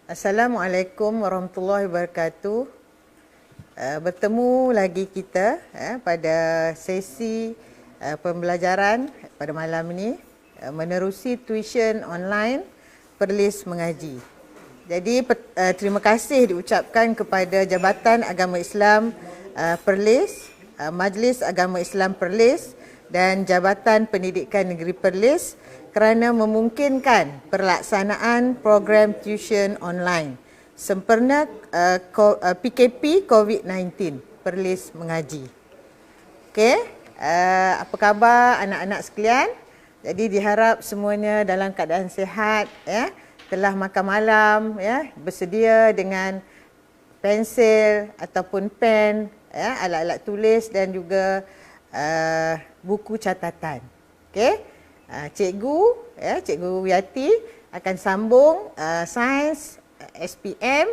Assalamualaikum warahmatullahi wabarakatuh. Bertemu lagi kita pada sesi pembelajaran pada malam ini menerusi tuition online Perlis Mengaji. Jadi terima kasih diucapkan kepada Jabatan Agama Islam Perlis, Majlis Agama Islam Perlis dan Jabatan Pendidikan Negeri Perlis kerana memungkinkan pelaksanaan program tuition online sempena PKP COVID-19 Perlis Mengaji. Okey, apa khabar anak-anak sekalian? Jadi diharap semuanya dalam keadaan sihat, ya. Telah makan malam, ya, bersedia dengan pensil ataupun pen, ya, alat-alat tulis dan juga buku catatan. Okey. Cikgu Wiyati akan sambung sains SPM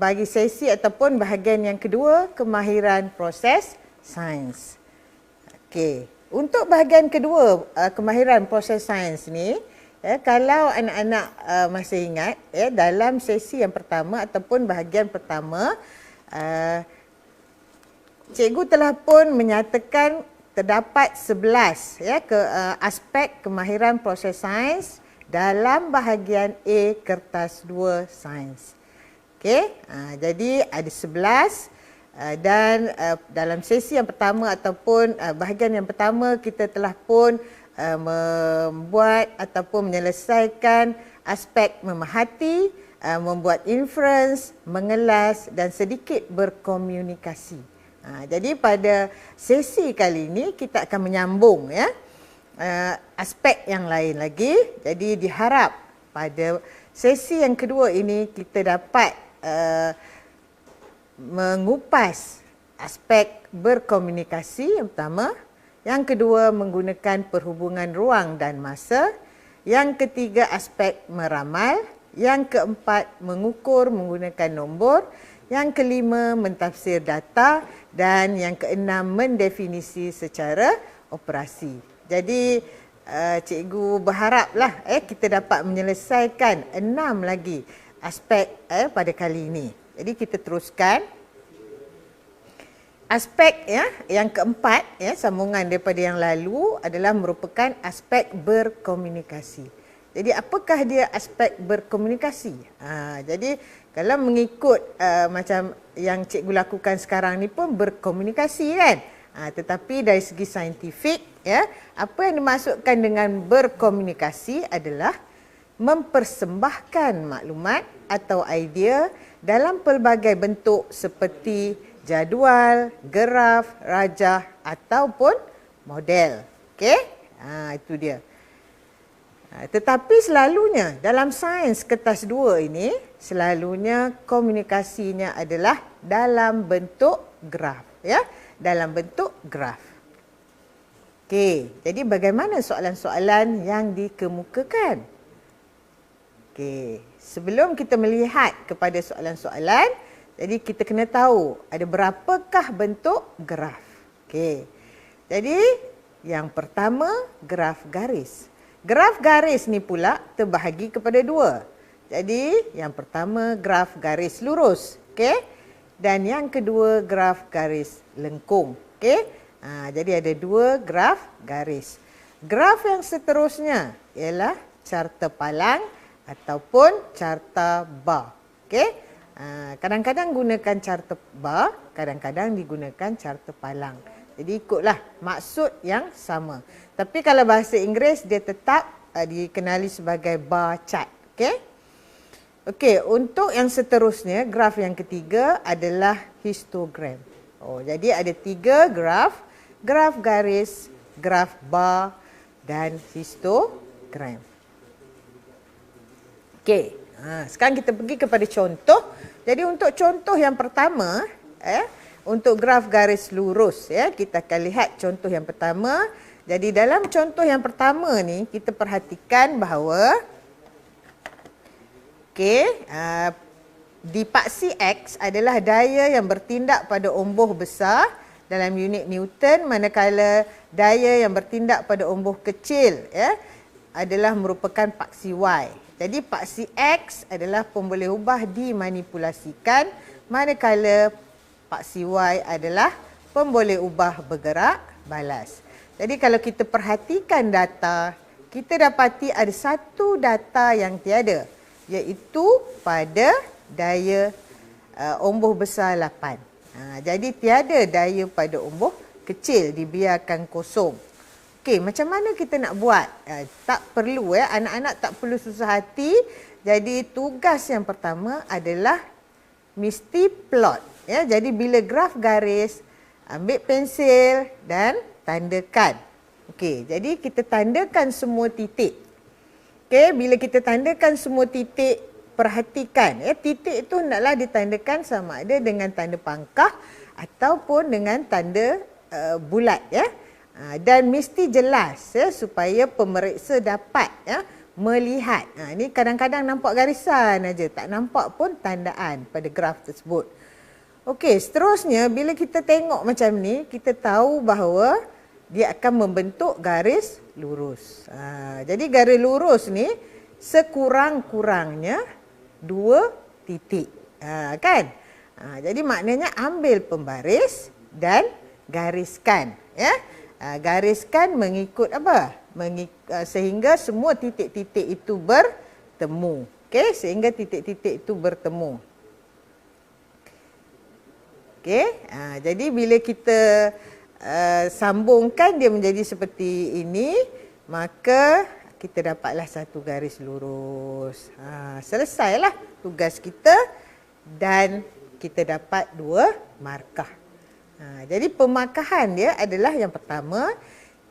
bagi sesi ataupun bahagian yang kedua, kemahiran proses sains. Okey, untuk bahagian kedua kemahiran proses sains ni, kalau anak-anak masih ingat, dalam sesi yang pertama ataupun bahagian pertama, cikgu telah pun menyatakan terdapat 11 aspek kemahiran proses sains dalam bahagian A kertas 2 sains. Okey, jadi ada 11 dan dalam sesi yang pertama ataupun bahagian yang pertama kita telah pun membuat ataupun menyelesaikan aspek memerhati, membuat inference, mengelas dan sedikit berkomunikasi. Jadi pada sesi kali ini kita akan menyambung aspek yang lain lagi. Jadi diharap pada sesi yang kedua ini kita dapat mengupas aspek berkomunikasi yang pertama, yang kedua menggunakan perhubungan ruang dan masa, yang ketiga aspek meramal, yang keempat mengukur menggunakan nombor, yang kelima mentafsir data dan yang keenam mendefinisi secara operasi. Jadi cikgu berharaplah kita dapat menyelesaikan 6 lagi aspek pada kali ini. Jadi kita teruskan. Aspek yang keempat sambungan daripada yang lalu adalah merupakan aspek berkomunikasi. Jadi apakah dia aspek berkomunikasi? Jadi kalau mengikut macam yang cikgu lakukan sekarang ni pun berkomunikasi kan. Tetapi dari segi saintifik, apa yang dimaksudkan dengan berkomunikasi adalah mempersembahkan maklumat atau idea dalam pelbagai bentuk seperti jadual, graf, rajah ataupun model. Okey? Itu dia. Tetapi selalunya dalam sains kertas 2 ini, selalunya komunikasinya adalah dalam bentuk graf. Dalam bentuk graf. Okey, jadi bagaimana soalan-soalan yang dikemukakan? Okey, sebelum kita melihat kepada soalan-soalan, jadi kita kena tahu ada berapakah bentuk graf. Okey, jadi yang pertama graf garis. Graf garis ni pula terbahagi kepada 2. Jadi yang pertama graf garis lurus, okey. Dan yang kedua graf garis lengkung, okey. Jadi ada 2 graf garis. Graf yang seterusnya ialah carta palang ataupun carta bar, okey. Kadang-kadang gunakan carta bar, kadang-kadang digunakan carta palang. Jadi ikutlah maksud yang sama. Tapi kalau bahasa Inggeris dia tetap dikenali sebagai bar chart. Okey. Okey, untuk yang seterusnya, graf yang ketiga adalah histogram. Jadi ada 3 graf, graf garis, graf bar dan histogram. Okey, sekarang kita pergi kepada contoh. Jadi untuk contoh yang pertama, untuk graf garis lurus, kita akan lihat contoh yang pertama. Jadi dalam contoh yang pertama ni, kita perhatikan bahawa dipaksi X adalah daya yang bertindak pada omboh besar dalam unit Newton, manakala daya yang bertindak pada omboh kecil adalah merupakan paksi Y. Jadi paksi X adalah pemboleh ubah dimanipulasikan, manakala paksi Y adalah pemboleh ubah bergerak balas. Jadi kalau kita perhatikan data, kita dapati ada satu data yang tiada, iaitu pada daya umbuh besar 8. Jadi tiada daya pada umbuh kecil, dibiarkan kosong. Okey, macam mana kita nak buat? Tak perlu anak-anak tak perlu susah hati. Jadi tugas yang pertama adalah mesti plot. Jadi bila graf garis, ambil pensil dan tandakan. Okey, jadi kita tandakan semua titik. Okey, bila kita tandakan semua titik, perhatikan titik itu hendaklah ditandakan sama ada dengan tanda pangkah ataupun dengan tanda bulat dan mesti jelas supaya pemeriksa dapat melihat. Ini kadang-kadang nampak garisan aja, tak nampak pun tandaan pada graf tersebut. Okey, seterusnya bila kita tengok macam ni, kita tahu bahawa dia akan membentuk garis lurus. Jadi garis lurus ni sekurang-kurangnya 2 titik. Kan? Jadi maknanya ambil pembaris dan gariskan. Gariskan mengikut apa? Sehingga semua titik-titik itu bertemu. Okey, sehingga titik-titik itu bertemu. Okey, jadi bila kita sambungkan dia menjadi seperti ini, maka kita dapatlah satu garis lurus. Selesailah tugas kita dan kita dapat 2 markah. Jadi pemarkahan dia adalah yang pertama,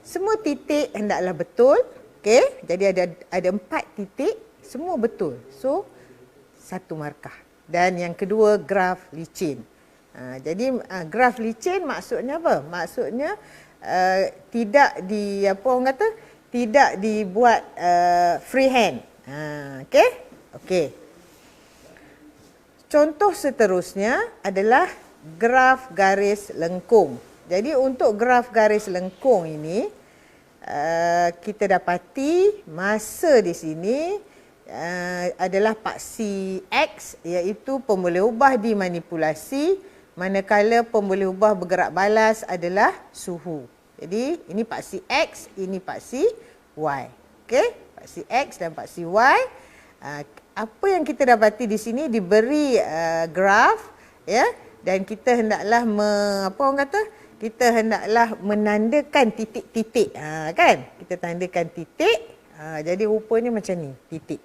semua titik hendaklah betul. Okey, jadi ada 4 titik, semua betul. So 1 markah. Dan yang kedua, graf licin. Jadi graf licin maksudnya apa? Maksudnya tidak tidak dibuat freehand. Okey? Okey. Contoh seterusnya adalah graf garis lengkung. Jadi untuk graf garis lengkung ini, kita dapati masa di sini adalah paksi X, iaitu pemboleh ubah dimanipulasi, manakala pemboleh ubah bergerak balas adalah suhu. Jadi ini paksi X, ini paksi Y. Okey, paksi X dan paksi Y. Apa yang kita dapati di sini diberi graf dan kita hendaklah kita hendaklah menandakan titik-titik. Kan? Kita tandakan titik. Jadi rupanya macam ni, titik.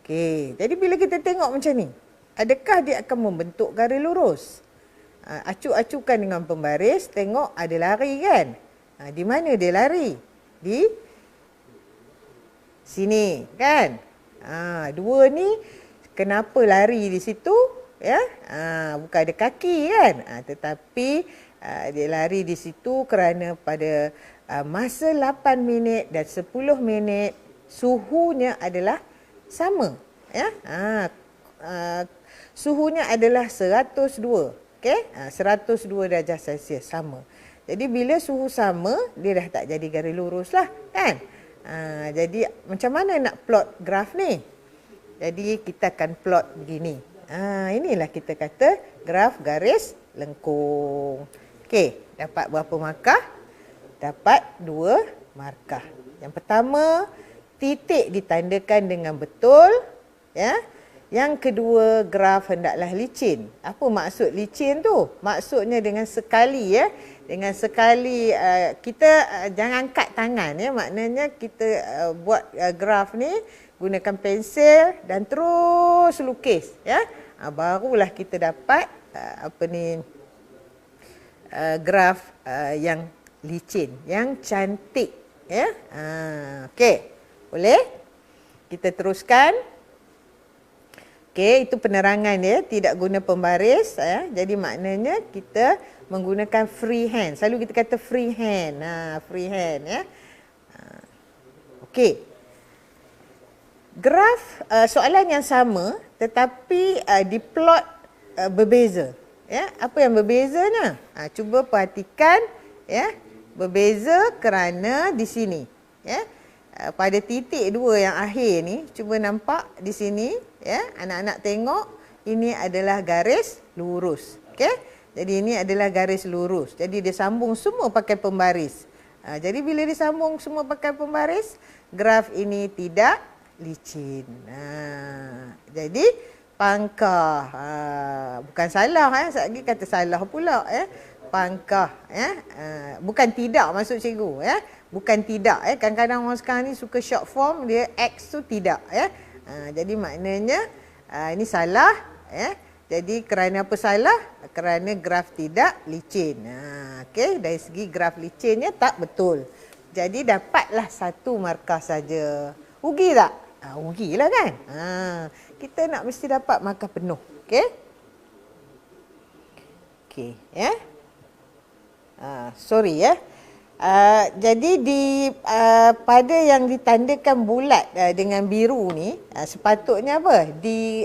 Okey, jadi bila kita tengok macam ni, adakah dia akan membentuk garis lurus? Acuk-acukan dengan pembaris, tengok ada lari kan? Di mana dia lari? Di sini kan? 2 ni kenapa lari di situ? Bukan ada kaki kan? Tetapi dia lari di situ kerana pada masa 8 minit dan 10 minit suhunya adalah sama. Suhunya adalah 102. Okey, 102 darjah Celsius sama. Jadi bila suhu sama, dia dah tak jadi garis lurus lah kan? Jadi macam mana nak plot graf ni? Jadi kita akan plot begini. Inilah kita kata graf garis lengkung. Okey, dapat berapa markah? Dapat 2 markah. Yang pertama, titik ditandakan dengan betul. Yang kedua, graf hendaklah licin. Apa maksud licin tu? Maksudnya dengan sekali dengan sekali kita jangan angkat tangan maknanya kita buat graf ni gunakan pensil dan terus lukis barulah kita dapat graf yang licin, yang cantik okey, boleh kita teruskan. Okey, itu penerangan tidak guna pembaris jadi maknanya kita menggunakan freehand. Selalu kita kata freehand. Freehand Okey. Graf soalan yang sama tetapi diplot berbeza. Apa yang berbezanya? Cuba perhatikan berbeza kerana di sini pada titik 2 yang akhir ni, cuba nampak di sini, ya, anak-anak tengok ini adalah garis lurus. Okey? Jadi ini adalah garis lurus. Jadi dia sambung semua pakai pembaris. Jadi bila disambung semua pakai pembaris, graf ini tidak licin. Jadi pangkah. Bukan salah, sekali lagi kata salah pula, pangkah, bukan tidak maksud cikgu, bukan tidak, kadang-kadang orang sekarang ni suka short form, dia X tu tidak, jadi maknanya ini salah, jadi kerana apa salah? Kerana graf tidak licin. Okey, dari segi graf licinnya tak betul. Jadi dapatlah 1 markah saja. Rugi tak? Rugilah kan? Kita nak mesti dapat markah penuh. Okey? Okey, sorry jadi pada yang ditandakan bulat dengan biru ni, sepatutnya apa?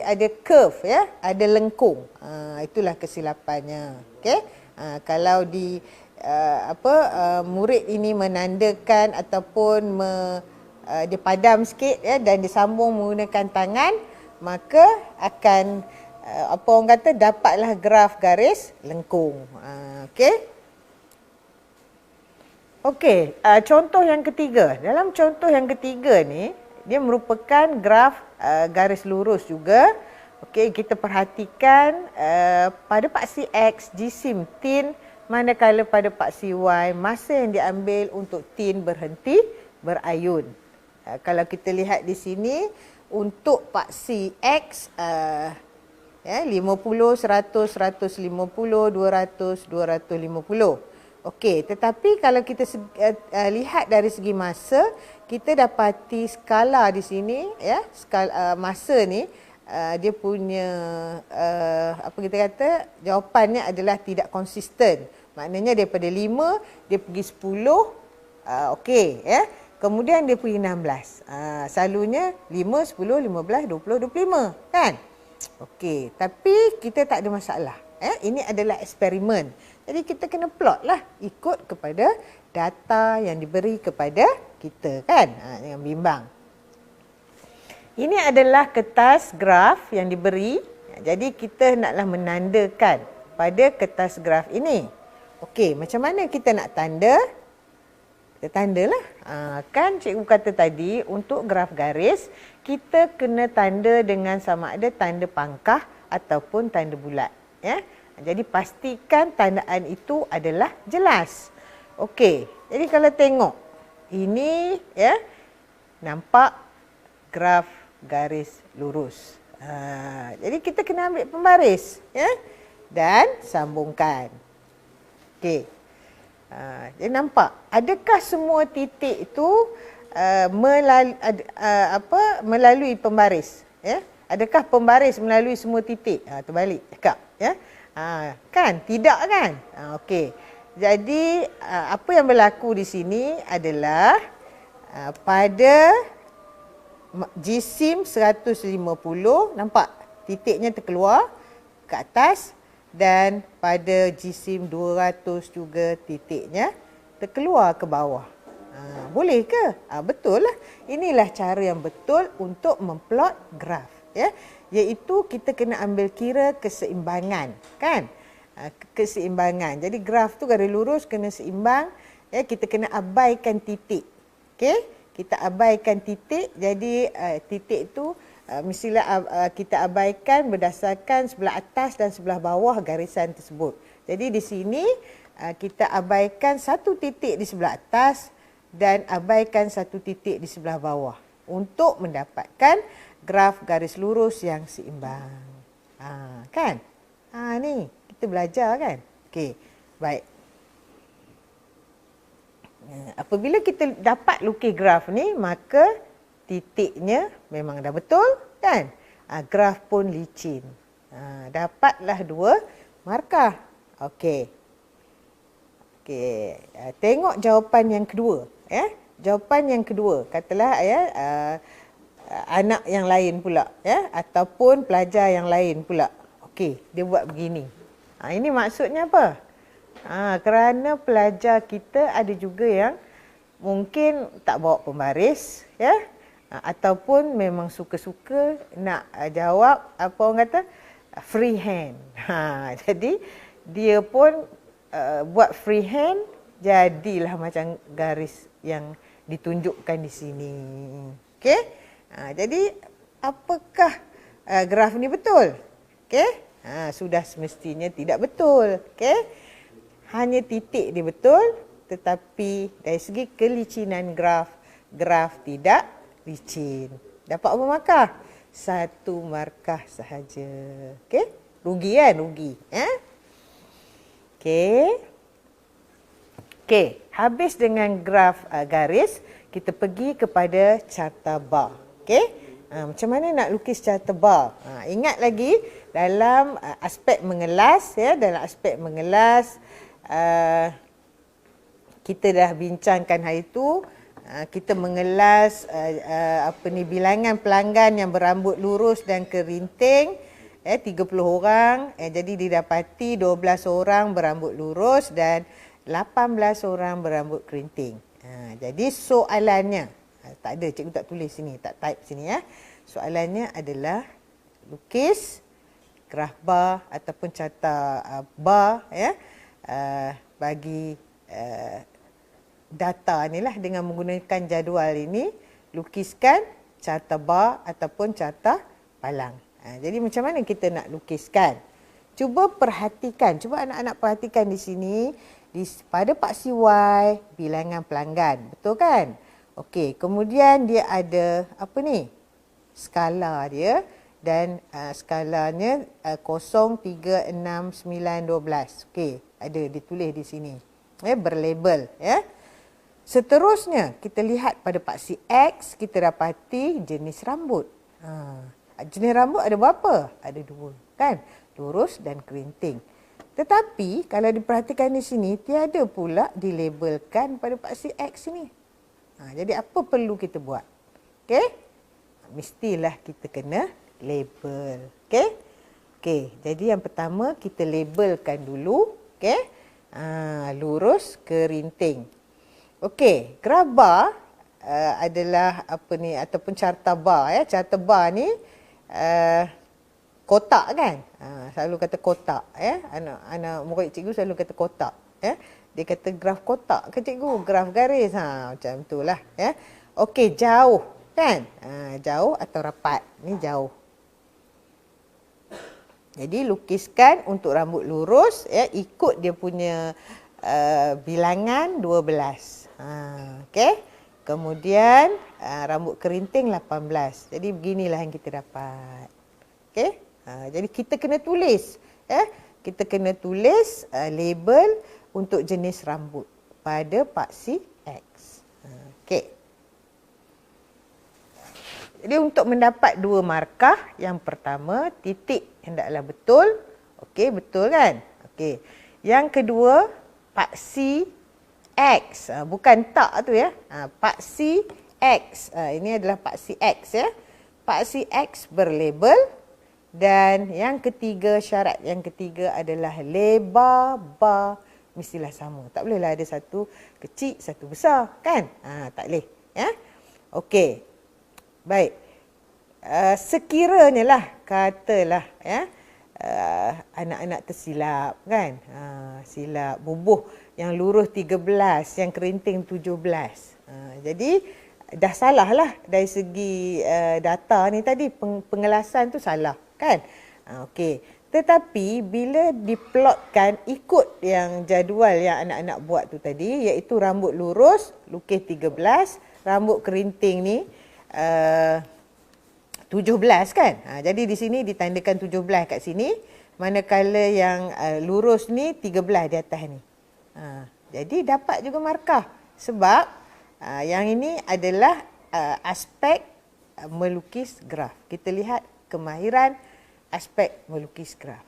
Ada curve, ada lengkung. Itulah kesilapannya. Okey? Kalau murid ini menandakan ataupun dia padam sikit, dan disambung menggunakan tangan, maka akan orang kata dapatlah graf garis lengkung. Okey? Okey, contoh yang ketiga. Dalam contoh yang ketiga ni, dia merupakan graf garis lurus juga. Okey, kita perhatikan pada paksi X jisim tin, manakala pada paksi Y masa yang diambil untuk tin berhenti berayun. Kalau kita lihat di sini, untuk paksi X 50, 100, 150, 200, 250. Okey, tetapi kalau kita lihat dari segi masa, kita dapati skala di sini, skala masa ni dia punya apa kita kata, jawapannya adalah tidak konsisten. Maknanya daripada 5 dia pergi 10, okey, kemudian dia pergi 16. Selalunya 5, 10, 15, 20, 25, kan? Okey, tapi kita tak ada masalah. Ini adalah eksperimen. Jadi kita kena plot lah ikut kepada data yang diberi kepada kita, kan? Jangan bimbang. Ini adalah kertas graf yang diberi. Jadi kita naklah menandakan pada kertas graf ini. Okey, macam mana kita nak tanda? Kita tandalah. Kan cikgu kata tadi, untuk graf garis, kita kena tanda dengan sama ada tanda pangkah ataupun tanda bulat. Jadi pastikan tandaan itu adalah jelas. Okey, jadi kalau tengok ini, nampak graf garis lurus. Jadi kita kena ambil pembaris, dan sambungkan. Okey. Jadi nampak, adakah semua titik itu melalui pembaris? Adakah pembaris melalui semua titik? Terbalik cakap, kan? Tidak, kan? Okey. Jadi apa yang berlaku di sini adalah pada jisim 150, nampak titiknya terkeluar ke atas, dan pada jisim 200 juga titiknya terkeluar ke bawah. Boleh ke? Betul lah. Inilah cara yang betul untuk memplot graf. Iaitu kita kena ambil kira keseimbangan, kan? Keseimbangan. Jadi graf tu garis lurus kena seimbang. Kita kena abaikan titik. Okey? Kita abaikan titik. Jadi titik tu mestilah kita abaikan berdasarkan sebelah atas dan sebelah bawah garisan tersebut. Jadi di sini kita abaikan satu titik di sebelah atas dan abaikan satu titik di sebelah bawah untuk mendapatkan graf garis lurus yang seimbang. Kan? Ni kita belajar, kan? Okey, baik. Apabila kita dapat lukis graf ni, maka titiknya memang dah betul, kan? Graf pun licin. Dapatlah 2 markah. Okey. Okey, tengok jawapan yang kedua, Jawapan yang kedua, katalah anak yang lain pula, ataupun pelajar yang lain pula. Okey, dia buat begini. Ini maksudnya apa? Kerana pelajar kita ada juga yang mungkin tak bawa pembaris, ya, ataupun memang suka-suka nak jawab apa orang kata freehand. Jadi dia pun buat freehand, jadilah macam garis yang ditunjukkan di sini. Okey? Jadi apakah graf ni betul? Okey? Sudah semestinya tidak betul. Okey? Hanya titik dia betul, tetapi dari segi kelicinan graf tidak licin. Dapat apa markah? 1 markah sahaja. Okey? Rugi kan? Rugi. Okey. Okey, habis dengan graf garis, kita pergi kepada carta bar. Okey? Macam mana nak lukis carta bar? Ingat lagi dalam aspek mengelas, ya, dalam aspek mengelas kita dah bincangkan hari itu. Kita mengelas bilangan pelanggan yang berambut lurus dan kerinting, 30 orang. Jadi didapati 12 orang berambut lurus dan 18 orang berambut kerinting. Jadi soalannya, tak ada, cikgu tak tulis sini, tak type sini, ya. Soalannya adalah lukis graf bar ataupun carta bar, ya, bagi data ni lah dengan menggunakan jadual ini. Lukiskan carta bar ataupun carta palang. Jadi macam mana kita nak lukiskan? Cuba perhatikan, cuba anak-anak perhatikan di sini. Pada paksi Y, bilangan pelanggan. Betul kan? Okey, kemudian dia ada apa ni? Skala dia, dan skalanya 0, 3, 6, 9, 12. Okey, ada ditulis di sini. Berlabel, ya. Seterusnya, kita lihat pada paksi X, kita dapati jenis rambut. Jenis rambut ada berapa? Ada 2, kan? Lurus dan kerinting. Tetapi kalau diperhatikan di sini, tiada pula dilabelkan pada paksi X ini. Jadi apa perlu kita buat? Okey? Mestilah kita kena label. Okey? Okey, jadi yang pertama kita labelkan dulu. Okey? Lurus, kerinting. Okey, graf bar adalah apa ni, ataupun carta bar, ya. Carta bar ni kotak kan? Selalu kata kotak, ya. Anak murid cikgu selalu kata kotak, ya. Dia kata graf kotak ke cikgu? Graf garis. Macam itulah, ya. Okey, jauh kan? Jauh atau rapat. Ni jauh. Jadi lukiskan untuk rambut lurus, ya, ikut dia punya bilangan 12. Okey. Kemudian rambut kerinting 18. Jadi beginilah yang kita dapat. Okey. Jadi kita kena tulis, ya. Kita kena tulis label untuk jenis rambut pada paksi X. Okey. Jadi untuk mendapat 2 markah, yang pertama titik hendaklah betul. Okey, betul kan? Okey. Yang kedua, paksi X. Bukan tak tu, ya. Paksi X. Ini adalah paksi X, ya. Paksi X berlabel. Dan yang ketiga, syarat yang ketiga adalah lebar bar mestilah sama. Tak bolehlah ada satu kecil, satu besar, kan? Tak boleh, ya. Okey. Baik. Sekiranya lah, katalah, ya, anak-anak tersilap, kan? Silap bubuh yang lurus 13, yang kerinting 17. Jadi dah salah lah dari segi data ni tadi, pengelasan tu salah, kan? Okey. Tetapi bila diplotkan ikut yang jadual yang anak-anak buat tu tadi, iaitu rambut lurus lukis 13, rambut kerinting ni 17, kan? Jadi di sini ditandakan 17 kat sini, manakala yang lurus ni 13 di atas ni. Jadi dapat juga markah sebab yang ini adalah aspek melukis graf. Kita lihat kemahiran aspek melukis graf.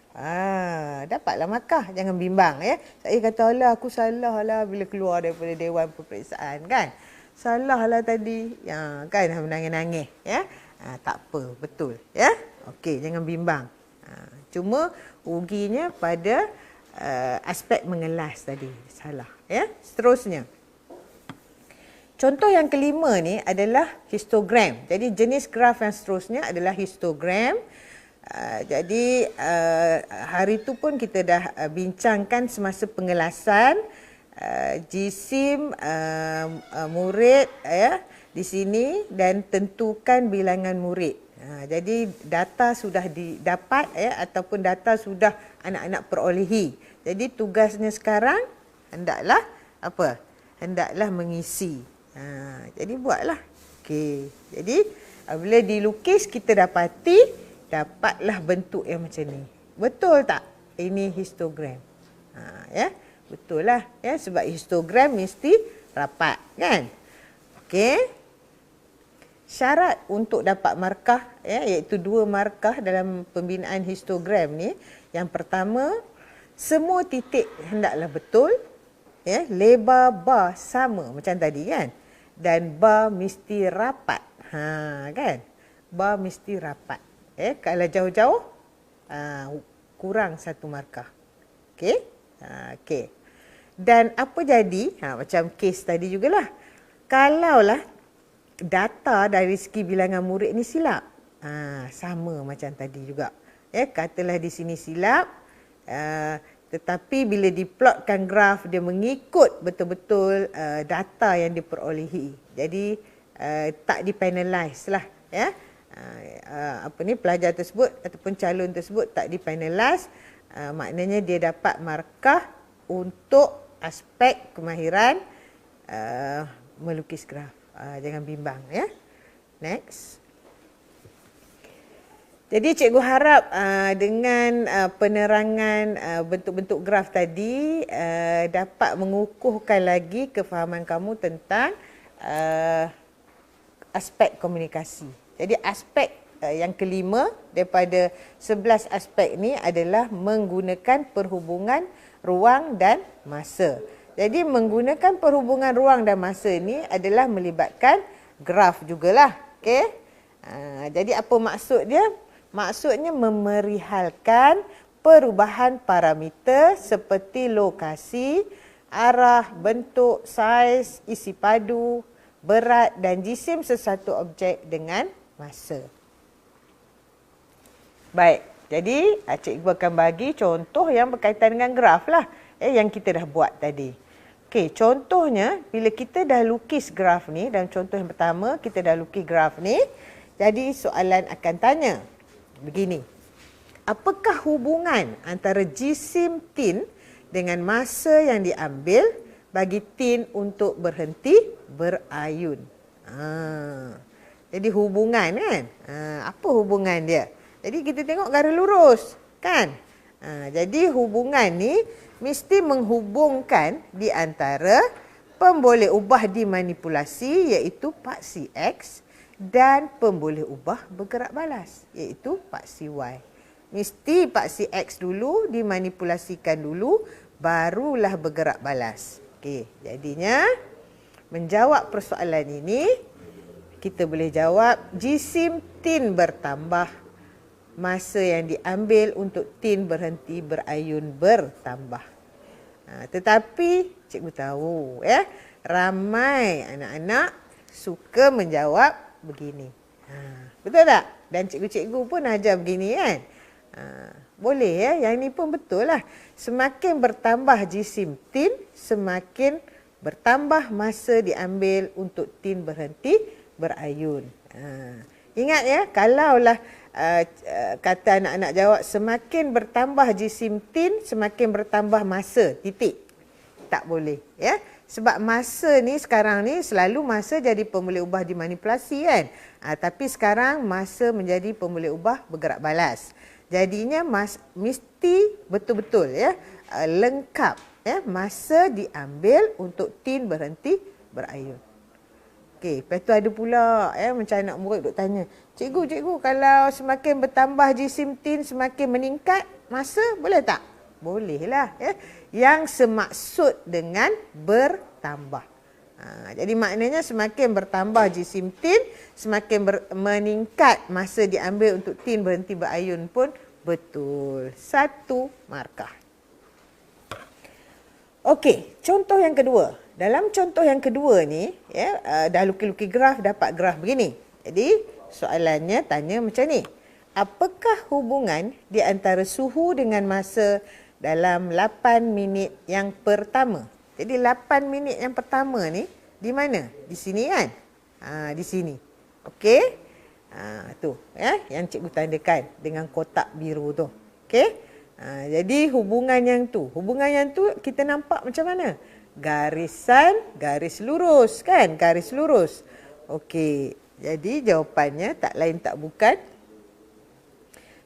Dapatlah markah, jangan bimbang, ya. Saya kata, alah aku salah lah bila keluar daripada Dewan Peperiksaan, kan. Salah lah tadi, ya, kan, menangis-nangis, ya. Tak apa, betul, ya. Okey, jangan bimbang. Cuma ruginya pada aspek mengelas tadi, salah, ya. Seterusnya, Contoh yang kelima ni adalah histogram. Jadi jenis graf yang seterusnya adalah histogram. Jadi hari tu pun kita dah bincangkan semasa pengelasan jisim murid ya di sini dan tentukan bilangan murid. Jadi data sudah didapat ya ataupun data sudah anak-anak perolehi. Jadi tugasnya sekarang hendaklah apa? Hendaklah mengisi. Jadi buatlah. Okey. Jadi bila dilukis kita dapatlah bentuk yang macam ni. Betul tak? Ini histogram. Ya, betul lah ya sebab histogram mesti rapat kan? Okey. Syarat untuk dapat markah ya iaitu 2 markah dalam pembinaan histogram ni. Yang pertama, semua titik hendaklah betul. Ya, lebar bar sama macam tadi kan? Dan bar mesti rapat. Kan? Bar mesti rapat. Kalau jauh-jauh kurang 1 markah. Okey? Okey. Dan apa jadi? Macam kes tadi jugalah. Kalaulah data dari segi bilangan murid ni silap. Sama macam tadi juga. Katalah di sini silap. Tetapi bila diplotkan graf dia mengikut betul-betul data yang diperolehi. Jadi tak dipenalize lah ya. Pelajar tersebut ataupun calon tersebut tak dipenalize. Maknanya dia dapat markah untuk aspek kemahiran melukis graf. Jangan bimbang ya. Next. Jadi cikgu harap dengan penerangan bentuk-bentuk graf tadi dapat mengukuhkan lagi kefahaman kamu tentang aspek komunikasi. Jadi aspek yang kelima daripada 11 aspek ni adalah menggunakan perhubungan ruang dan masa. Jadi menggunakan perhubungan ruang dan masa ni adalah melibatkan graf jugalah. Okey. Jadi apa maksud dia? Maksudnya memerihalkan perubahan parameter seperti lokasi, arah, bentuk, saiz, isi padu, berat dan jisim sesuatu objek dengan masa. Baik. Jadi cikgu akan bagi contoh yang berkaitan dengan graf lah. Yang kita dah buat tadi. Okey, contohnya bila kita dah lukis graf ni, dalam contoh yang pertama kita dah lukis graf ni, jadi soalan akan tanya begini. Apakah hubungan antara jisim tin dengan masa yang diambil bagi tin untuk berhenti berayun? Jadi hubungan kan? Apa hubungan dia? Jadi kita tengok garis lurus kan? Jadi hubungan ni mesti menghubungkan di antara pemboleh ubah dimanipulasi iaitu paksi X dan pemboleh ubah bergerak balas iaitu paksi Y. Mesti paksi X dulu dimanipulasikan dulu barulah bergerak balas. Okey, jadinya menjawab persoalan ini kita boleh jawab jisim tin bertambah, masa yang diambil untuk tin berhenti berayun bertambah. Tetapi cikgu tahu ya, ramai anak-anak suka menjawab begini. Betul tak? Dan cikgu-cikgu pun ajar begini kan? Boleh ya, yang ni pun betul lah. Semakin bertambah jisim tin, semakin bertambah masa diambil untuk tin berhenti berayun. Ingat ya, kalaulah kata anak-anak jawab semakin bertambah jisim tin, semakin bertambah masa, titik. Tak boleh ya. Sebab masa ni sekarang ni selalu masa jadi pemboleh ubah dimanipulasi kan. Tapi sekarang masa menjadi pemboleh ubah bergerak balas. Jadinya mesti betul-betul ya lengkap ya, masa diambil untuk tin berhenti berayun. Okey, lepas tu ada pula macam anak murid duk tanya, cikgu kalau semakin bertambah jisim tin semakin meningkat masa boleh tak? Boleh lah ya. Yang semaksud dengan bertambah. Jadi maknanya semakin bertambah jisim tin, semakin meningkat masa diambil untuk tin berhenti berayun pun betul. 1 markah. Okey, contoh yang kedua. Dalam contoh yang kedua ni, ya, dah lukis-lukis graf, dapat graf begini. Jadi, soalannya tanya macam ni. Apakah hubungan di antara suhu dengan masa dalam 8 minit yang pertama? Jadi, 8 minit yang pertama ni, di mana? Di sini kan? Di sini. Okey? Tu, ya, yang cikgu tandakan dengan kotak biru tu. Okey? Jadi, hubungan yang tu kita nampak macam mana? Garisan, garis lurus kan? Garis lurus. Okey. Jadi jawapannya tak lain tak bukan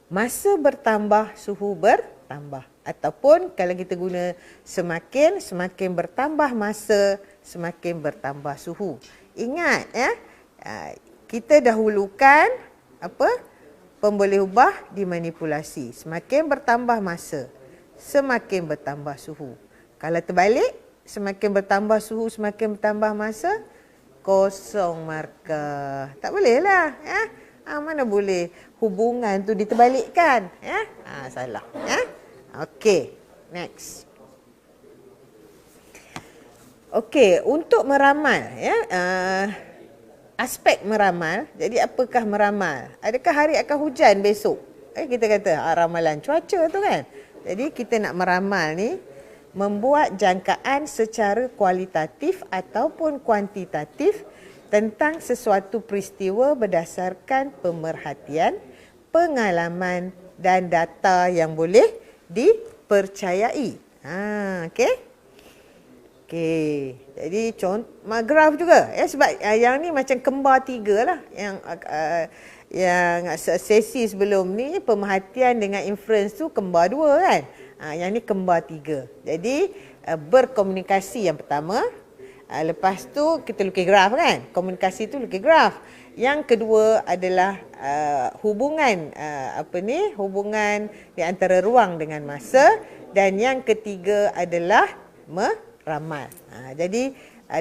masa bertambah, suhu bertambah. Ataupun kalau kita guna semakin bertambah masa, semakin bertambah suhu. Ingat ya, kita dahulukan pemboleh ubah dimanipulasi. Semakin bertambah masa, semakin bertambah suhu. Kalau terbalik, semakin bertambah suhu, semakin bertambah masa, kosong markah. Tak boleh lah. Ya? Mana boleh hubungan tu diterbalikkan. Ya? Salah. Ya? Okey. Next. Okey. Untuk meramal. Ya? Aspek meramal. Jadi apakah meramal? Adakah hari akan hujan besok? Kita kata ramalan cuaca tu kan. Jadi kita nak meramal ni, membuat jangkaan secara kualitatif ataupun kuantitatif tentang sesuatu peristiwa berdasarkan pemerhatian, pengalaman dan data yang boleh dipercayai. Okey. Okey. Jadi graf juga ya, sebab yang ni macam kembar tiga lah, yang sesi sebelum ni pemerhatian dengan inference tu kembar dua kan. Yang ni kembar tiga. Jadi berkomunikasi yang pertama. Lepas tu kita lukis graf kan. Komunikasi tu lukis graf. Yang kedua adalah hubungan hubungan di antara ruang dengan masa. Dan yang ketiga adalah meramal. Jadi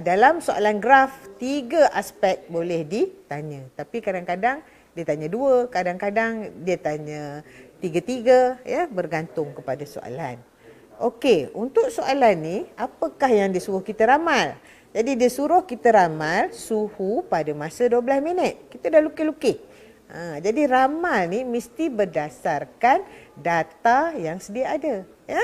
dalam soalan graf 3 aspek boleh ditanya. Tapi kadang-kadang dia tanya 2, kadang-kadang dia tanya 3-3 ya, bergantung kepada soalan. Okey, untuk soalan ni apakah yang disuruh kita ramal? Jadi dia suruh kita ramal suhu pada masa 12 minit. Kita dah lukis-lukis. Jadi ramal ni mesti berdasarkan data yang sedia ada, ya.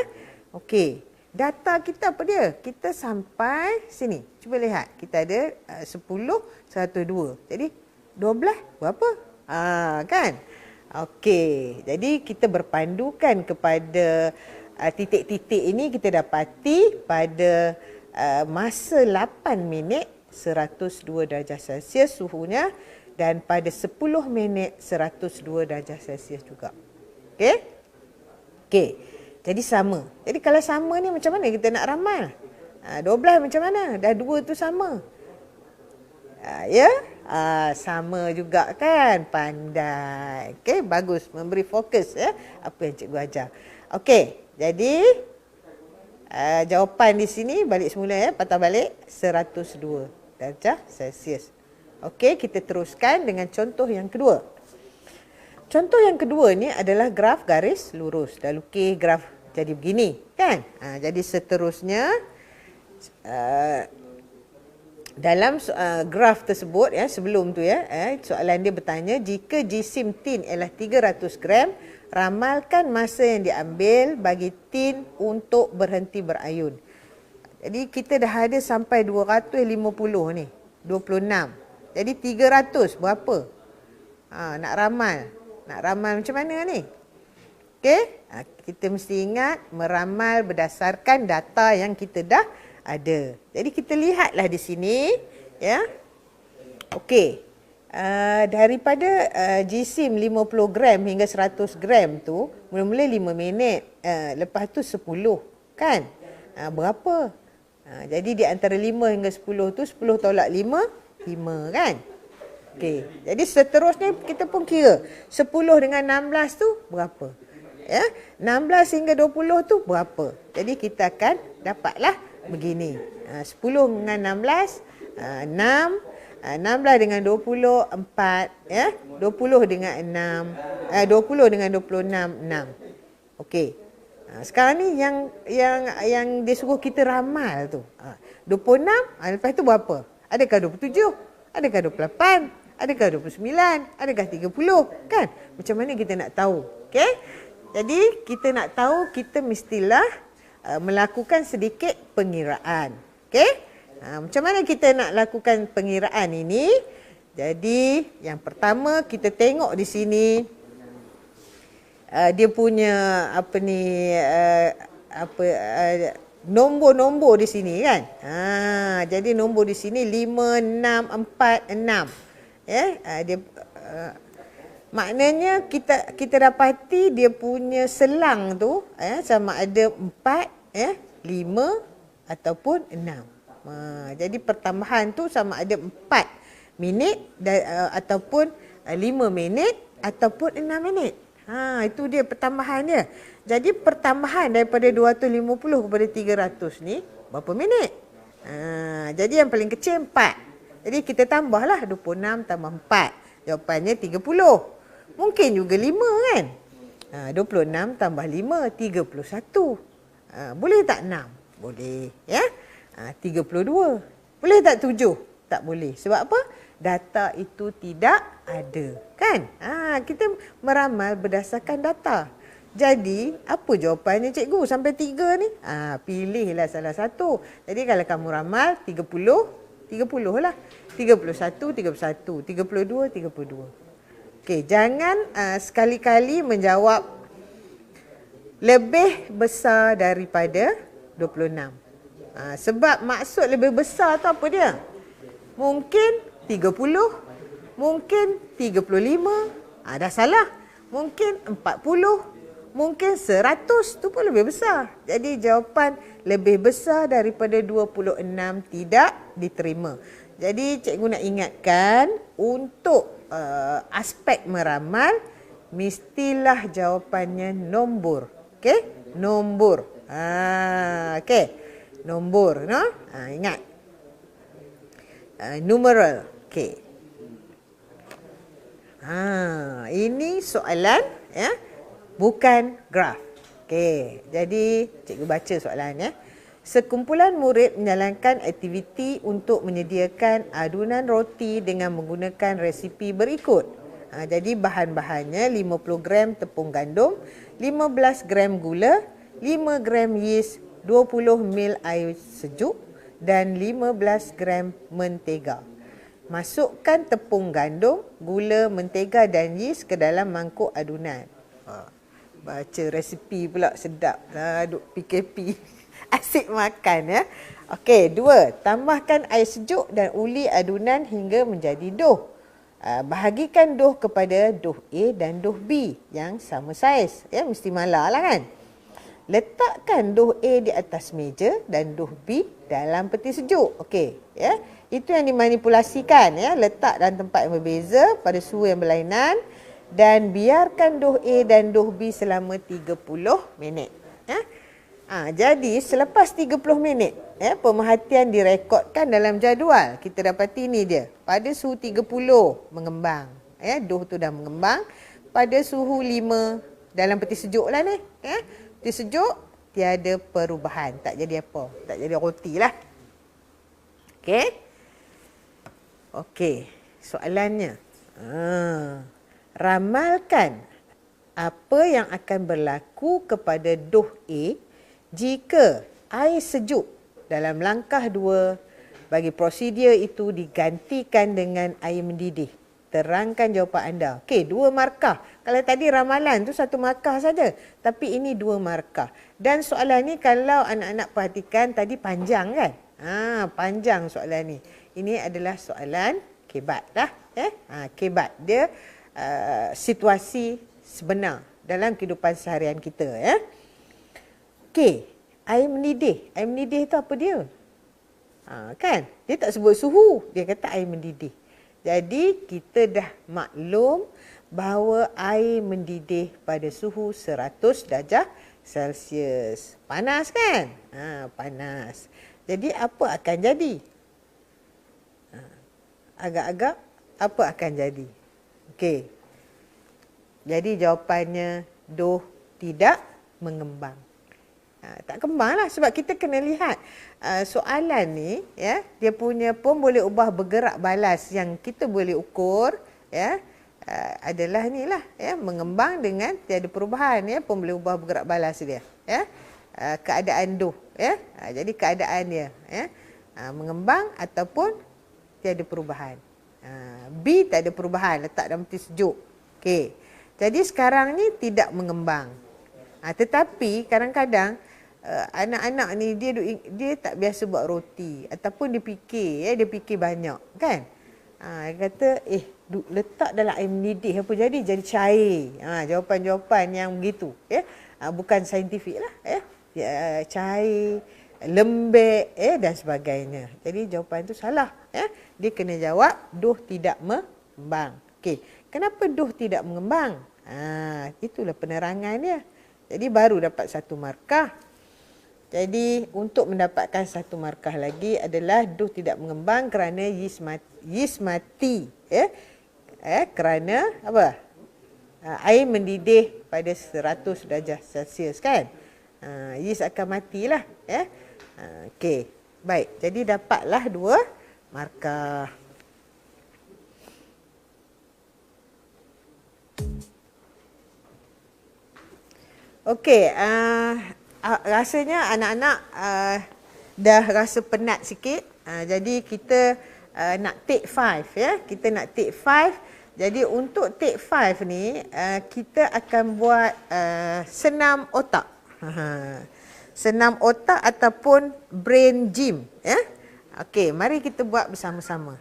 Okey, data kita apa dia? Kita sampai sini. Cuba lihat, kita ada 10, 102. Jadi 12 berapa? Kan? Okey, jadi kita berpandukan kepada titik-titik ini, kita dapati pada masa 8 minit 102 darjah Celsius suhunya, dan pada 10 minit 102 darjah Celsius juga. Okey? Okey, jadi sama. Jadi kalau sama ni macam mana kita nak ramal? 12 macam mana? Dah 2 tu sama. Ya? Sama juga kan? Pandai. Okey, bagus. Memberi fokus ya, apa yang cikgu ajar. Okey, jadi jawapan di sini balik semula ya, patah balik 102 darjah Celsius. Okey, kita teruskan dengan contoh yang kedua. Contoh yang kedua ni adalah graf garis lurus. Dah lukis graf jadi begini kan? Jadi seterusnya dalam graf tersebut ya, sebelum tu ya, soalan dia bertanya, jika jisim tin ialah 300 gram, ramalkan masa yang diambil bagi tin untuk berhenti berayun. Jadi kita dah ada sampai 250 ni, 26. Jadi 300 berapa? Nak ramal macam mana ni? Okey, kita mesti ingat meramal berdasarkan data yang kita dah ada. Jadi kita lihatlah di sini ya. Okey. Daripada jisim 50 gram hingga 100 gram tu mula-mula 5 minit, lepas tu 10 kan? Berapa? Jadi di antara 5 hingga 10 tu 10 tolak 5 kan? Okey. Jadi seterusnya kita pun kira 10 dengan 16 tu berapa? Ya, 16 hingga 20 tu berapa? Jadi kita akan dapatlah begini. 10 dengan 16, 6. 16 dengan 20, 4. Ya? 20 dengan 6. 20 dengan 26, 6. Okey. Sekarang ni yang dia suruh kita ramal tu. 26, lepas tu berapa? Adakah 27? Adakah 28? Adakah 29? Adakah 30? Kan? Macam mana kita nak tahu? Okey? Jadi kita nak tahu, kita mestilah melakukan sedikit pengiraan. Okey? Macam mana kita nak lakukan pengiraan ini? Jadi yang pertama kita tengok di sini dia punya nombor-nombor di sini kan. Jadi nombor di sini 5, 6, 4, 6. Dia maknanya kita dapati dia punya selang tu sama ada 4, 5 ataupun 6. Jadi pertambahan tu sama ada 4 minit ataupun 5 minit ataupun 6 minit. Itu dia pertambahan dia. Jadi pertambahan daripada 250 kepada 300 ni berapa minit? Jadi yang paling kecil 4. Jadi kita tambahlah 26 tambah 4. Jawapannya 30. Mungkin juga 5 kan? 26 tambah 5, 31. Boleh tak 6? Boleh. Ya? 32. Boleh tak 7? Tak boleh. Sebab apa? Data itu tidak ada. Kan? Kita meramal berdasarkan data. Jadi, apa jawapannya cikgu sampai 3 ni? Pilihlah salah satu. Jadi, kalau kamu ramal 30 lah. 31, 31. 32, 32. Okey, jangan sekali-kali menjawab lebih besar daripada 26. Sebab maksud lebih besar tu apa dia? Mungkin 30, mungkin 35, dah salah. Mungkin 40, mungkin 100, tu pun lebih besar. Jadi jawapan lebih besar daripada 26 tidak diterima. Jadi cikgu nak ingatkan untuk aspek meramal, mestilah jawapannya nombor. Okey? Nombor. Okey. Nombor, no? Ingat. Numeral. Okey. Ini soalan bukan graf. Okey. Jadi cikgu baca soalan Sekumpulan murid menjalankan aktiviti untuk menyediakan adunan roti dengan menggunakan resipi berikut. Jadi bahan-bahannya 50 gram tepung gandum, 15 gram gula, 5 gram yeast, 20 ml air sejuk dan 15 gram mentega. Masukkan tepung gandum, gula, mentega dan yeast ke dalam mangkuk adunan. Baca resipi pula sedap lah, duk PKP. Asyik makan Okey, 2. Tambahkan air sejuk dan uli adunan hingga menjadi dough. Bahagikan dough kepada dough A dan dough B yang sama saiz. Mesti malah lah kan. Letakkan dough A di atas meja dan dough B dalam peti sejuk. Okey, itu yang dimanipulasikan letak dalam tempat yang berbeza pada suhu yang berlainan dan biarkan dough A dan dough B selama 30 minit. Jadi selepas 30 minit pemerhatian direkodkan dalam jadual. Kita dapati ni dia. Pada suhu 30 mengembang. Dough tu dah mengembang. Pada suhu 5 dalam peti sejuk lah ni. Peti sejuk tiada perubahan. Tak jadi apa. Tak jadi roti lah. Okey. Okey. Soalannya. Ramalkan apa yang akan berlaku kepada dough A jika air sejuk dalam langkah 2 bagi prosedur itu digantikan dengan air mendidih. Terangkan jawapan anda. Okey, 2 markah. Kalau tadi ramalan tu 1 markah saja. Tapi ini 2 markah. Dan soalan ni kalau anak-anak perhatikan tadi panjang kan? Panjang soalan ni. Ini adalah soalan kebat lah. Kebat. Dia situasi sebenar dalam kehidupan seharian kita. Okey, air mendidih. Air mendidih tu apa dia? Kan? Dia tak sebut suhu. Dia kata air mendidih. Jadi, kita dah maklum bahawa air mendidih pada suhu 100 darjah Celsius. Panas kan? Panas. Jadi, apa akan jadi? Agak-agak, apa akan jadi? Okey. Jadi, jawapannya dough tidak mengembang. Tak kembang lah sebab kita kena lihat soalan ni ya, dia punya pun boleh ubah bergerak balas yang kita boleh ukur ya, adalah ni lah ya, mengembang dengan tiada perubahan ya, pun boleh ubah bergerak balas dia ya. Keadaan doh ya. Jadi keadaan dia ya, mengembang ataupun tiada perubahan. B tak ada perubahan, letak dalam peti sejuk. Okey. Jadi sekarang ni tidak mengembang. Tetapi kadang-kadang anak-anak ni dia tak biasa buat roti ataupun dia fikir dia fikir banyak kan. Dia kata letak dalam air mendidih apa jadi cair. Jawapan-jawapan yang begitu ya. Bukan saintifik lah ya. Cair, lembek dan sebagainya. Jadi jawapan tu salah ya. Dia kena jawab doh tidak mengembang. Okey. Kenapa doh tidak mengembang? Itulah penerangannya. Jadi baru dapat 1 markah. Jadi untuk mendapatkan 1 markah lagi adalah doh tidak mengembang kerana yeast mati ya. Kerana apa? Air mendidih pada 100 darjah Celsius kan. Yeast akan matilah ya. Okey. Baik, jadi dapatlah 2 markah. Okey, rasanya anak-anak dah rasa penat sikit. Jadi kita nak take 5 ya. Kita nak take 5. Jadi untuk take 5 ni kita akan buat senam otak. Senam otak ataupun brain gym ya. Okey, mari kita buat bersama-sama.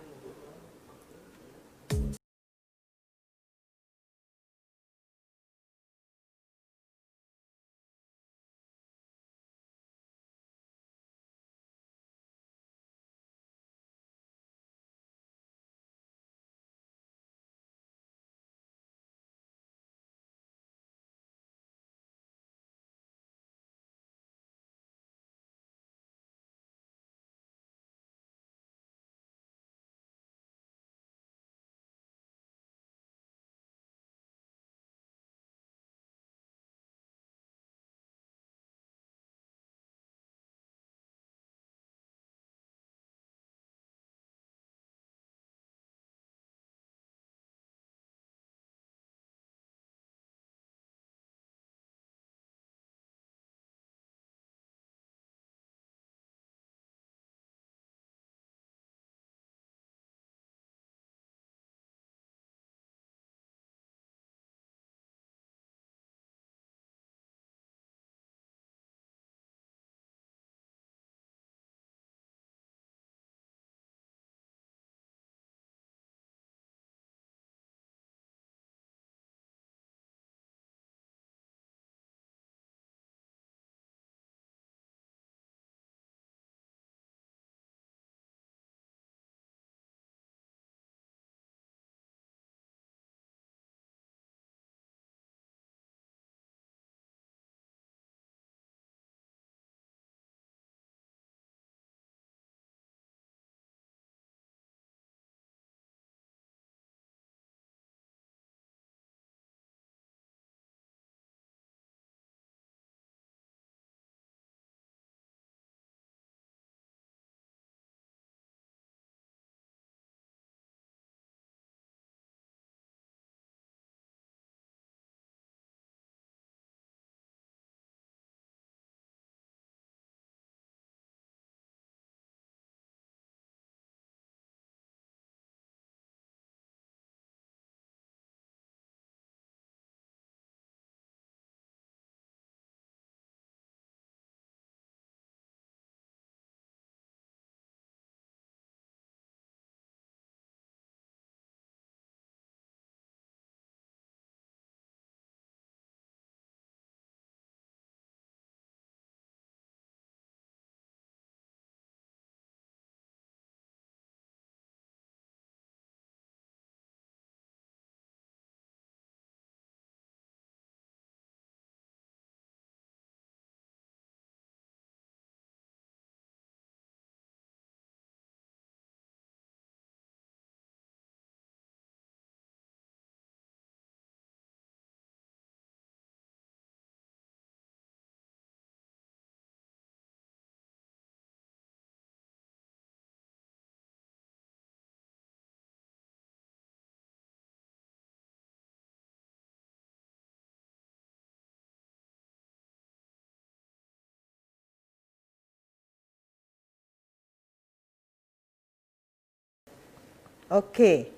Okey.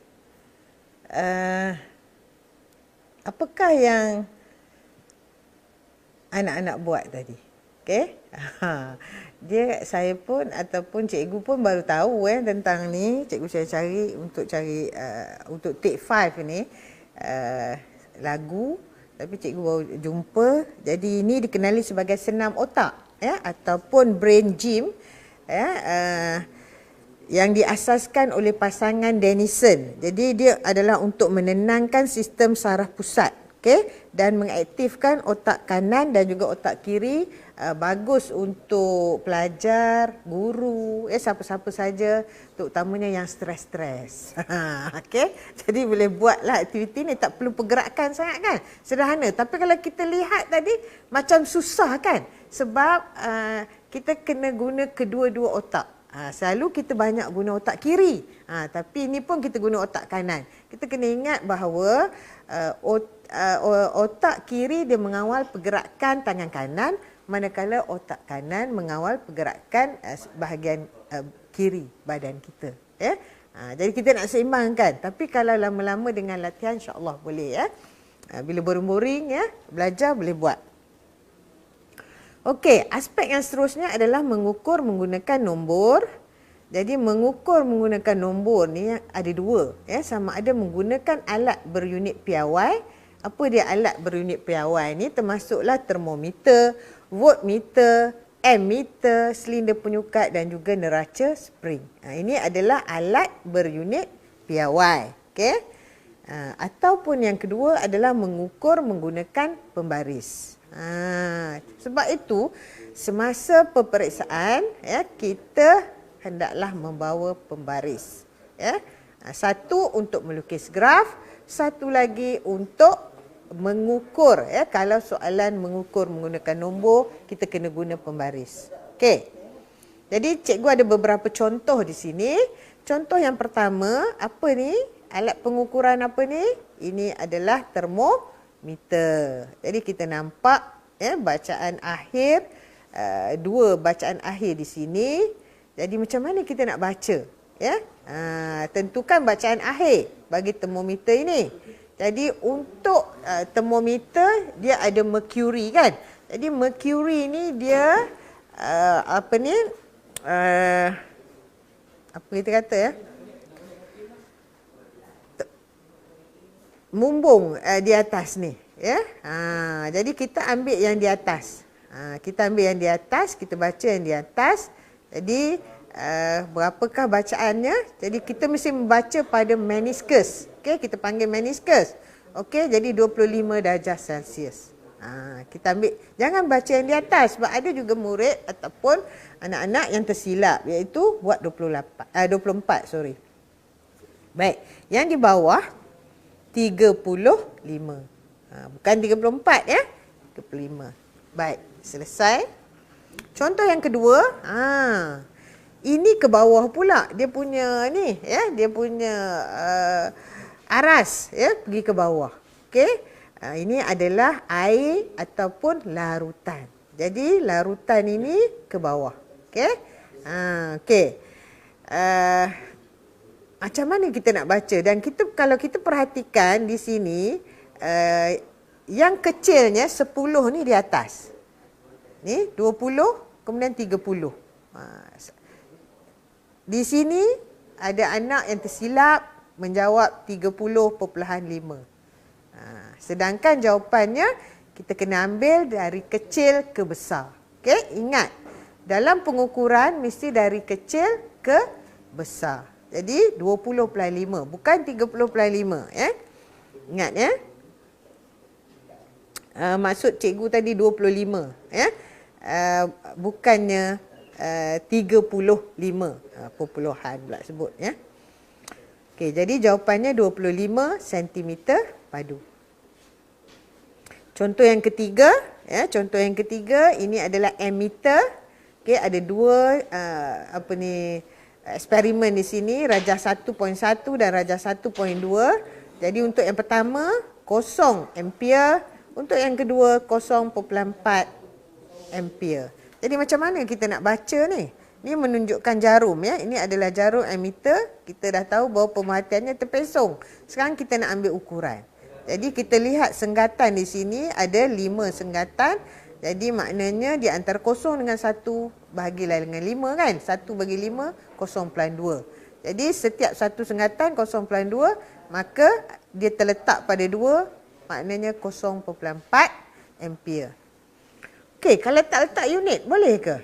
Apakah yang anak-anak buat tadi? Okey. Saya pun ataupun cikgu pun baru tahu tentang ni. Cikgu saya cari untuk take 5 ni lagu, tapi cikgu baru jumpa. Jadi ini dikenali sebagai senam otak ataupun brain gym yang diasaskan oleh pasangan Dennison. Jadi dia adalah untuk menenangkan sistem saraf pusat, dan mengaktifkan otak kanan dan juga otak kiri. Bagus untuk pelajar, guru, siapa-siapa saja, terutamanya yang stres-stres. Jadi boleh buatlah aktiviti ni, tak perlu pergerakan sangat kan. Sederhana. Tapi kalau kita lihat tadi macam susah kan, sebab kita kena guna kedua-dua otak. Selalu kita banyak guna otak kiri, tapi ini pun kita guna otak kanan. Kita kena ingat bahawa otak kiri dia mengawal pergerakan tangan kanan, manakala otak kanan mengawal pergerakan bahagian kiri badan kita. Jadi kita nak seimbangkan. Tapi kalau lama-lama dengan latihan, insya-Allah boleh. Bila boring-boring belajar boleh buat. Okey, aspek yang seterusnya adalah mengukur menggunakan nombor. Jadi mengukur menggunakan nombor ni ada dua, sama ada menggunakan alat berunit piawai. Apa dia alat berunit piawai ni? Termasuklah termometer, voltmeter, ammeter, silinder penyukat dan juga neraca spring. Ini adalah alat berunit piawai. Ataupun yang kedua adalah mengukur menggunakan pembaris. Sebab itu semasa peperiksaan kita hendaklah membawa pembaris. Satu untuk melukis graf, satu lagi untuk mengukur. Kalau soalan mengukur menggunakan nombor, kita kena guna pembaris. Okey. Jadi cikgu ada beberapa contoh di sini. Contoh yang pertama, apa ni? Alat pengukuran apa ni? Ini adalah termometer. Jadi kita nampak bacaan akhir, dua bacaan akhir di sini. Jadi macam mana kita nak baca? Tentukan bacaan akhir bagi termometer ini. Jadi untuk termometer dia ada mercury kan. Jadi mercury ni dia apa kita kata mumbung di atas ni jadi kita ambil yang di atas. Kita ambil yang di atas, kita baca yang di atas. Jadi berapakah bacaannya? Jadi kita mesti membaca pada meniscus. Kita panggil meniscus. Jadi 25 darjah Celsius. Kita ambil, jangan baca yang di atas sebab ada juga murid ataupun anak-anak yang tersilap, iaitu buat 24. Baik, yang di bawah 35. Bukan 34 35. Baik, selesai. Contoh yang kedua, ini ke bawah pula dia punya ni dia punya aras pergi ke bawah. Ini adalah air ataupun larutan. Jadi larutan ini ke bawah. Macam mana kita nak baca? Dan kalau kita perhatikan di sini, yang kecilnya 10 ni di atas. Ni 20, kemudian 30. Di sini ada anak yang tersilap menjawab 30.5. Sedangkan jawapannya kita kena ambil dari kecil ke besar. Ingat, dalam pengukuran mesti dari kecil ke besar. Jadi 20.5 bukan 30.5 Ingat maksud cikgu tadi 25 bukannya 35 perpuluhan pula sebut jadi jawapannya 25 cm padu. Contoh yang ketiga ini adalah ammeter. Ada dua eksperimen di sini, rajah 1.1 dan rajah 1.2. Jadi untuk yang pertama 0 ampere, untuk yang kedua 0.4 ampere. Jadi macam mana kita nak baca ni? Ni menunjukkan jarum ya. Ini adalah jarum ammeter. Kita dah tahu bahawa pemerhatiannya terpesong. Sekarang kita nak ambil ukuran. Jadi kita lihat senggatan di sini ada 5 senggatan. Jadi maknanya di antara 0 dengan 1 bahagilah dengan 5 kan. 1 bagi 5 0.2. Jadi setiap satu senggatan 0.2 maka dia terletak pada 2 maknanya 0.4 ampere. Okey, kalau tak letak unit boleh ke?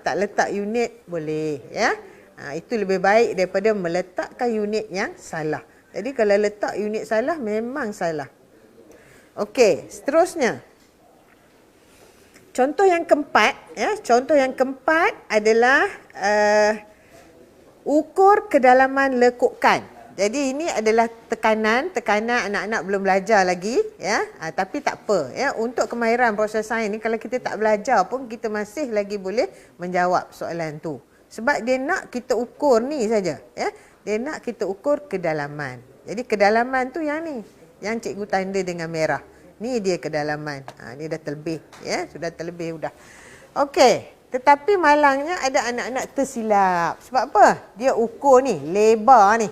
Tak letak unit boleh ya. Itu lebih baik daripada meletakkan unit yang salah. Jadi kalau letak unit salah memang salah. Okey, seterusnya. Contoh yang keempat ya, contoh yang keempat adalah ukur kedalaman lekukan. Jadi ini adalah tekanan anak-anak belum belajar lagi ya. Tapi tak apa ya, untuk kemahiran proses sains ni kalau kita tak belajar pun kita masih lagi boleh menjawab soalan tu. Sebab dia nak kita ukur ni saja ya. Dia nak kita ukur kedalaman. Jadi kedalaman tu yang ni, yang cikgu tanda dengan merah. Ni dia kedalaman. Ni dah terlebih ya, sudah terlebih sudah. Okey. Tetapi malangnya ada anak-anak tersilap. Sebab apa? Dia ukur ni, lebar ni.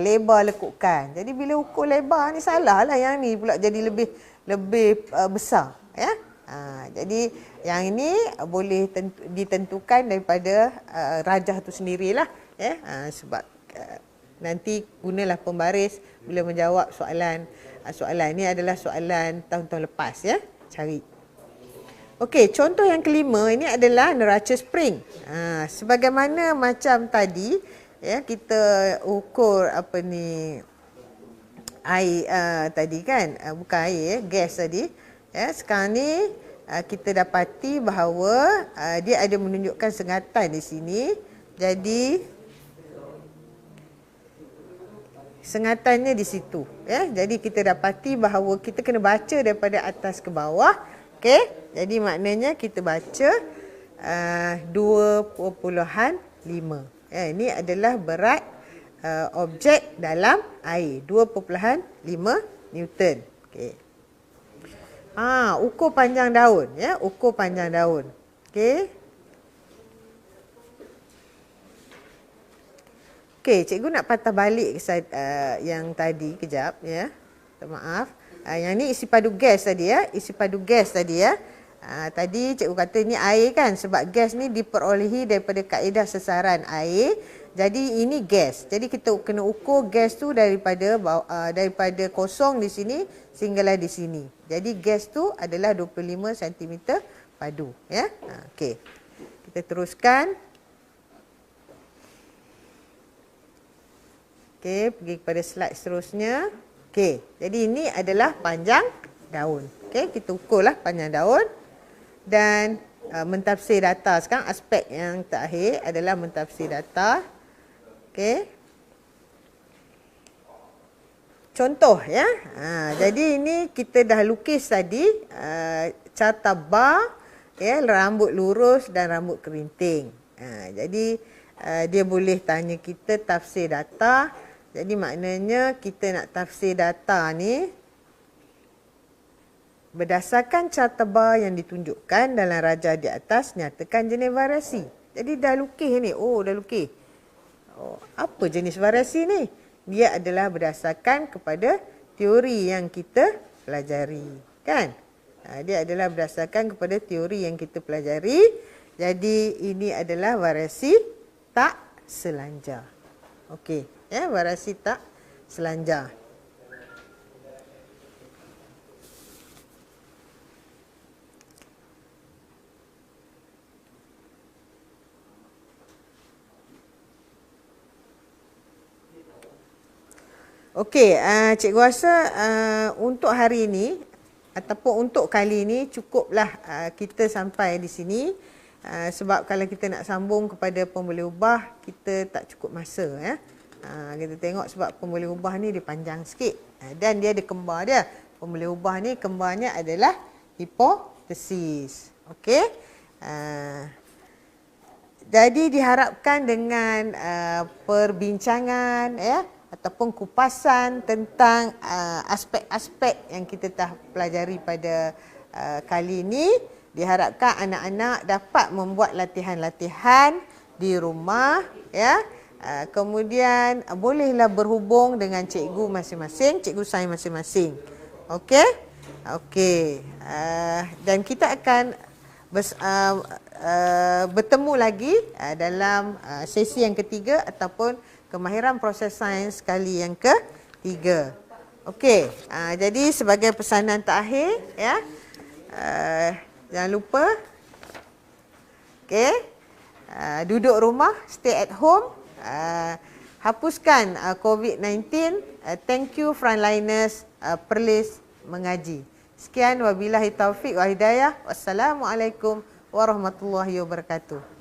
Lebar lekukan. Jadi bila ukur lebar ni salah lah, yang ni pula jadi lebih besar ya. Jadi yang ini boleh ditentukan daripada rajah tu sendirilah ya. Sebab nanti gunalah pembaris bila menjawab soalan. Soalan ni adalah soalan tahun-tahun lepas ya. Cari. Okey, contoh yang kelima ini adalah neraca spring. Sebagaimana macam tadi ya, kita ukur apa ni air tadi kan, bukan air ya, gas tadi ya. Sekarang ni kita dapati bahawa dia ada menunjukkan sengatan di sini. Jadi sengatannya di situ ya. Jadi kita dapati bahawa kita kena baca daripada atas ke bawah. Okey, jadi maknanya kita baca 2.5. Ini adalah berat objek dalam air, 2.5 Newton. Okey. Ukur panjang daun ya, ukur panjang daun. Okey. Okey, cikgu nak patah balik yang tadi kejap ya. Maaf. Yang ni isi padu gas tadi ya, isi padu gas tadi ya. Tadi cikgu kata ni air kan, sebab gas ni diperolehi daripada kaedah sesaran air. Jadi ini gas. Jadi kita kena ukur gas tu daripada kosong di sini sehinggalah di sini. Jadi gas tu adalah 25 cm padu ya. Okey. Kita teruskan. Okey, pergi kepada slide seterusnya. Okey, jadi ini adalah panjang daun. Okey, kita ukurlah panjang daun. Dan mentafsir data. Sekarang aspek yang terakhir adalah mentafsir data. Okey. Contoh ya. Jadi ini kita dah lukis tadi carta bar ya, rambut lurus dan rambut kerinting. Jadi dia boleh tanya kita tafsir data. Jadi maknanya kita nak tafsir data ni berdasarkan carta bar yang ditunjukkan dalam rajah di atas, nyatakan jenis variasi. Jadi dah lukis ni. Dah lukis. Apa jenis variasi ni? Dia adalah berdasarkan kepada teori yang kita pelajari. Kan? Dia adalah berdasarkan kepada teori yang kita pelajari. Jadi ini adalah variasi tak selanjar. Okey. Ya, variasi tak selanjar. Okey, cikgu rasa untuk hari ini ataupun untuk kali ini cukuplah kita sampai di sini. Sebab kalau kita nak sambung kepada pemboleh ubah, kita tak cukup masa ya. Kita tengok sebab pemboleh ubah ni dia panjang sikit. Dan dia ada kembar dia. Pemboleh ubah ni kembarnya adalah hipotesis. Okey. Jadi diharapkan dengan perbincangan ya, ataupun kupasan tentang aspek-aspek yang kita dah pelajari pada kali ini, Diharapkan anak-anak dapat membuat latihan-latihan di rumah, ya. Kemudian bolehlah berhubung dengan cikgu masing-masing, cikgu sains masing-masing. Okey? Okey. Dan kita akan bertemu lagi dalam sesi yang ketiga ataupun kemahiran proses sains kali yang ketiga. Okey. Jadi sebagai pesanan terakhir, ya. Jangan lupa, okey, duduk rumah, stay at home, hapuskan COVID-19. Thank you frontliners Perlis mengaji. Sekian, wabillahi taufik wa hidayah. Wassalamualaikum warahmatullahi wabarakatuh.